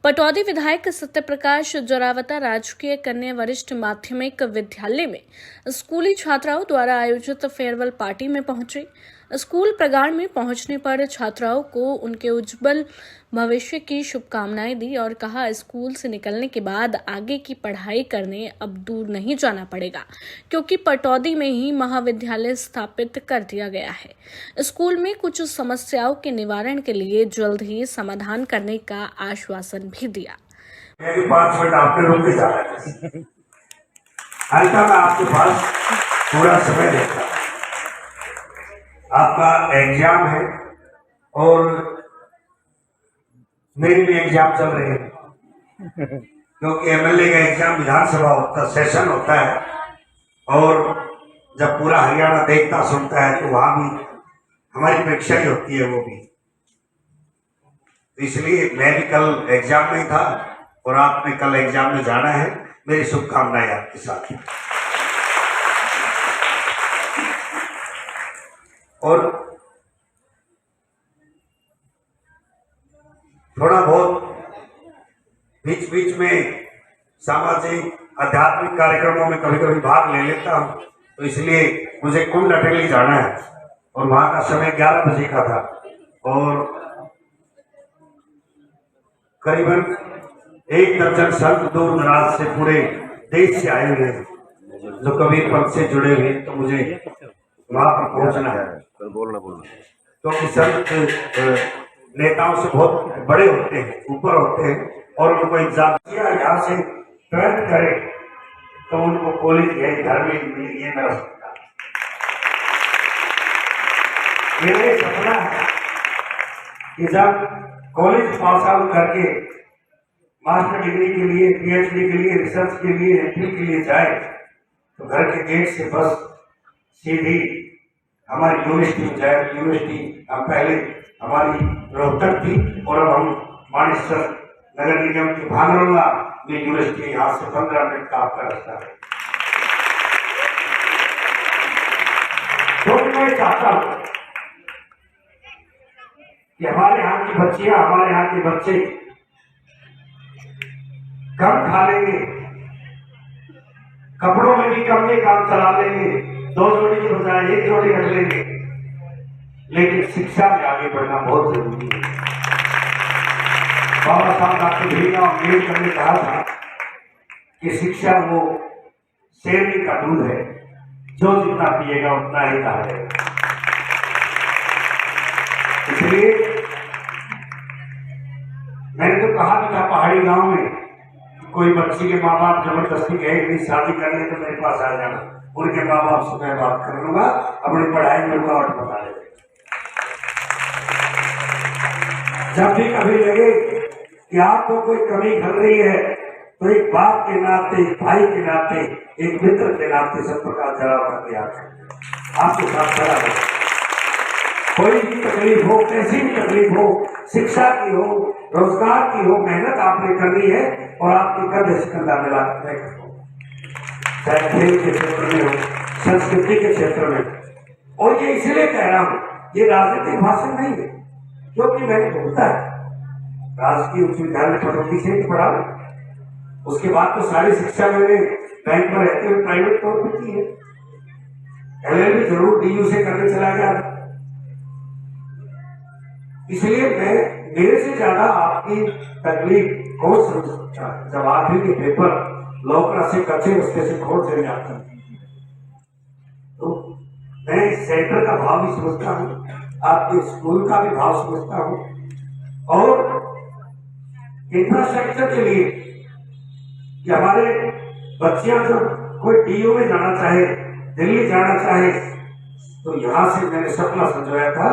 पटौदी विधायक सत्यप्रकाश जोरावता राजकीय कन्या वरिष्ठ माध्यमिक विद्यालय में स्कूली छात्राओं द्वारा आयोजित फेयरवेल पार्टी में पहुंचे। स्कूल प्रांगण में पहुंचने पर छात्राओं को उनके उज्जवल भविष्य की शुभकामनाएं दी और कहा, स्कूल से निकलने के बाद आगे की पढ़ाई करने अब दूर नहीं जाना पड़ेगा, क्योंकि पटौदी में ही महाविद्यालय स्थापित कर दिया गया है। स्कूल में कुछ समस्याओं के निवारण के लिए जल्द ही समाधान करने का आश्वासन भी दिया। 5 मिनट आपके रूम में जाना है। हल्का मैं आपके पास पूरा समय देता हूँ। आपका एग्जाम है और मेरी भी एग्जाम चल रही है, क्योंकि एमएलए का एग्जाम विधानसभा होता सेशन होता है और जब पूरा हरियाणा देखता सुनता है तो वहां भी हमारी परीक्षा ही होती है वो भी। इसलिए मैं भी कल एग्जाम में था और आपने कल एग्जाम में जाना है। मेरी शुभकामनाएं आपके साथ हैं। और थोड़ा बहुत बीच बीच में सामाजिक आध्यात्मिक कार्यक्रमों में कभी कभी भाग ले लेता हूं, तो इसलिए मुझे कुंड अटेली जाना है और वहां का समय 11 बजे का था और करीबन 1 दर्जन संत दूर दराज से पूरे देश से आए हुए हैं जो कबीर पंथ से जुड़े हुए, तो मुझे वहां पर पहुंचना है। बोलना तो संत नेताओं से बहुत बड़े होते हैं, ऊपर होते हैं और उनको एग्जाम किया यहाँ से 12th करे तो उनको कॉलेज है घर में ये मेरा सपना। मेरा सपना है कि जब कॉलेज पास आउट करके मास्टर डिग्री के लिए, पीएचडी के लिए, रिसर्च के लिए, एमफिल के लिए जाए तो घर के गेट से बस सीधी हमारी यूनिवर्सिटी जाए। यूनिवर्सिटी हम पहले हमारी रोहतक थी और अब हम मानेसर नगर निगम की भांगरोला में यूनिवर्सिटी, यहाँ से 15 मिनट का आपका रास्ता है। तो मैं चाहता हूं कि हमारे यहाँ की बच्चियां, हमारे यहाँ के बच्चे कम खा लेंगे, कपड़ों में भी कम में काम चला लेंगे, 2 जोड़ी की बजाय 1 जोड़ी रख लेंगे, लेकिन शिक्षा में आगे बढ़ना बहुत जरूरी है। बाबा साहब डॉक्टर भीमराव अम्बेडकर ने कहा था कि शिक्षा वो शेरनी का दूध है, जो जितना पिएगा उतना ही कहा जाएगा। इसलिए मैंने तो कहा भी था पहाड़ी गांव में, कोई बच्ची के माँ बाप जबरदस्ती कहे कि शादी करनी तो मेरे पास आ जाना, उनके माँ बाप से मैं बात कर लूंगा, अपनी पढ़ाई में रुकावट बता देगा। जब भी कभी लगे कि आपको कोई कमी खल रही है तो एक बाप के नाते, एक भाई के नाते, एक मित्र के नाते सत्यप्रकाश जोरावता के आपके साथ खड़ा है। कोई भी तकलीफ हो, कैसी भी तकलीफ हो, शिक्षा की हो, रोजगार की हो, मेहनत आपने करनी है और आपकी कंधे से कंधा मिला कर चाहे खेल के क्षेत्र में हो, संस्कृति के क्षेत्र में। और ये इसलिए कह रहा हूं, ये राजनीतिक भाषण नहीं है, क्योंकि मैंने बोलता है राजकीय उच्च विद्यालय पटौदी से ही पढ़ा, उसके बाद तो सारी शिक्षा मैंने बैंक में रहते हुए प्राइवेट तौर पर की है। LLB जरूर DU से करने चला गया, इसलिए मैं मेरे से ज्यादा आपकी तकलीफ कौन समझ सकता है। जब आखिरी के पेपर लौकरा से कच्चे उसके से खोड़ चले जाते हैं, तो मैं सेंटर का भाव भी समझता हूँ, आपके स्कूल का भी भाव समझता हूँ और इंफ्रास्ट्रक्चर के लिए कि हमारे बच्चियां जब कोई DU में जाना चाहे, दिल्ली जाना चाहे, तो यहाँ से मैंने सपना संजोया था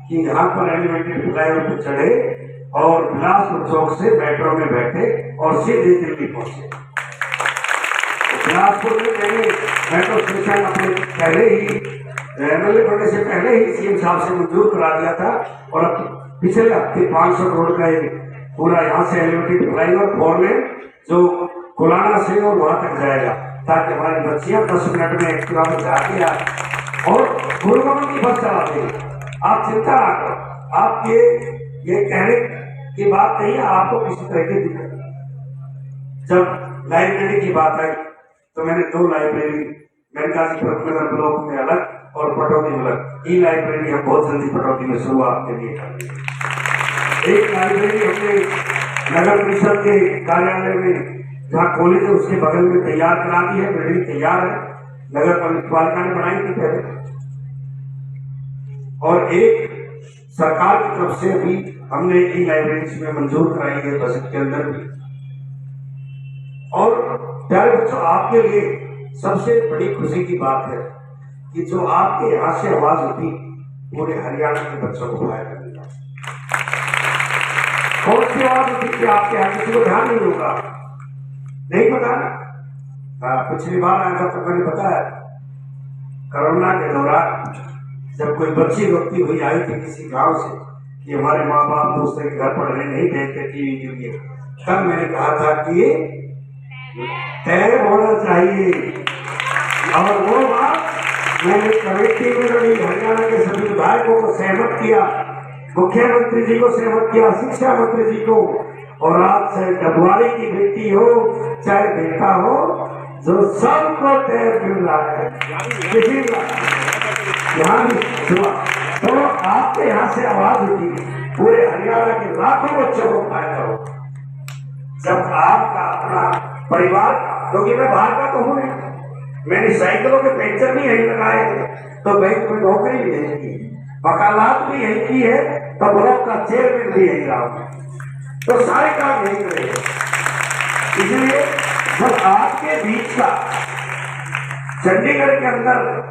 कि यहाँ पर एलिवेटेड फ्लाईओवर पे चढ़े और बिलासपुर चौक से मेट्रो में बैठे और सीधे दिल्ली पहुंचे। बिलासपुर में मैंने मेट्रो स्टेशन अपने पहले ही MLA बनने से पहले ही CM साहब से मंजूर करा दिया था और अब पिछले हफ्ते 500 करोड़ का पूरा यहाँ से एलिवेटेड फ्लाईओवर 4 लेन जो कोलाना से और वहां तक जाएगा, ताकि हमारी बच्चियां 10 मिनट में एक्टिवा में जाके और गुरुकुल की बस चला देंगे। आप चिंता ना करो, आपके ये कहने की बात नहीं है, आपको किसी तरह की दिक्कत नहीं। जब लाइब्रेरी की बात आई तो मैंने 2 लाइब्रेरी गाजीपुर नगर ब्लॉक में अलग और पटौदी में अलग, ई लाइब्रेरी हम बहुत जल्दी पटौदी में शुरुआत के लिए कर दी। एक लाइब्रेरी हमने नगर परिषद के कार्यालय में जहाँ कॉलेज है उसके बगल में तैयार करा दी है, बिल्डिंग तैयार है, नगर पालिका ने बनाई थी पहले। और एक सरकार की तरफ से भी हमने ई लाइब्रेरी में मंजूर कराई है बजट के अंदर भी। और प्यारे बच्चों, आपके लिए सबसे बड़ी खुशी की बात है कि जो आपके यहाँ से आवाज उठी पूरे हरियाणा के बच्चों को फायदा मिला। कौन सी आवाज उठी कि आपके यहाँ किसी को ध्यान नहीं होगा, नहीं पता ना। पिछली बार आया था तो मैंने बताया, कोरोना के दौरान जब कोई बच्ची रोकती हुई आई थी किसी गांव से कि हमारे माँ बाप दूसरे के घर पढ़ने नहीं भेजते टीवी के लिए, तब मैंने कहा था कि तय होना चाहिए। और वो बात मैंने कमेटी में रही, हरियाणा के सभी विधायकों को सहमत किया, मुख्यमंत्री जी को सहमत किया, शिक्षा मंत्री जी को। और आज चाहे डबवाड़ी की बेटी हो चाहे बेटा हो, जो सबको तय मिल रहा है, किसी यहाँ भी हुआ। तो आपके यहाँ से आवाज उठी, पूरे हरियाणा के लाखों बच्चों को फायदा हो। जब आपका अपना परिवार, क्योंकि मैं बाहर का तो हूं नहीं, मैंने साइकिलों के पंचर भी यही लगाए, तो बैंक में नौकरी भी यही की, वकालत भी यही की है, तो ब्लॉक का चेयरमैन भी यही रहा, तो सारे काम यही करेंगे। इसलिए जब आपके बीच का चंडीगढ़ के अंदर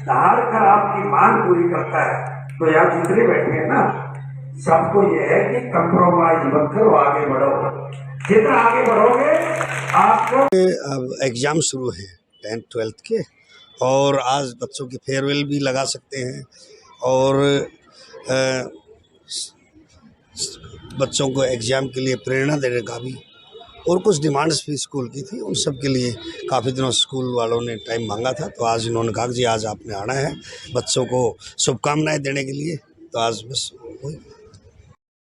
धार कर आपकी मांग पूरी करता है, तो यहाँ जितने बैठे हैं ना, सबको ये है कि कंप्रोमाइज मत करो, आगे बढ़ो। जितना आगे बढ़ोगे आपको। अब एग्ज़ाम शुरू है 10th 12th के, और आज बच्चों की फेयरवेल भी लगा सकते हैं, और बच्चों को एग्ज़ाम के लिए प्रेरणा देने का भी, और कुछ डिमांड्स भी स्कूल की थी, उन सब के लिए काफ़ी दिनों स्कूल वालों ने टाइम मांगा था। तो आज इन्होंने कहा कि जी आज आपने आना है बच्चों को शुभकामनाएं देने के लिए, तो आज बस वही।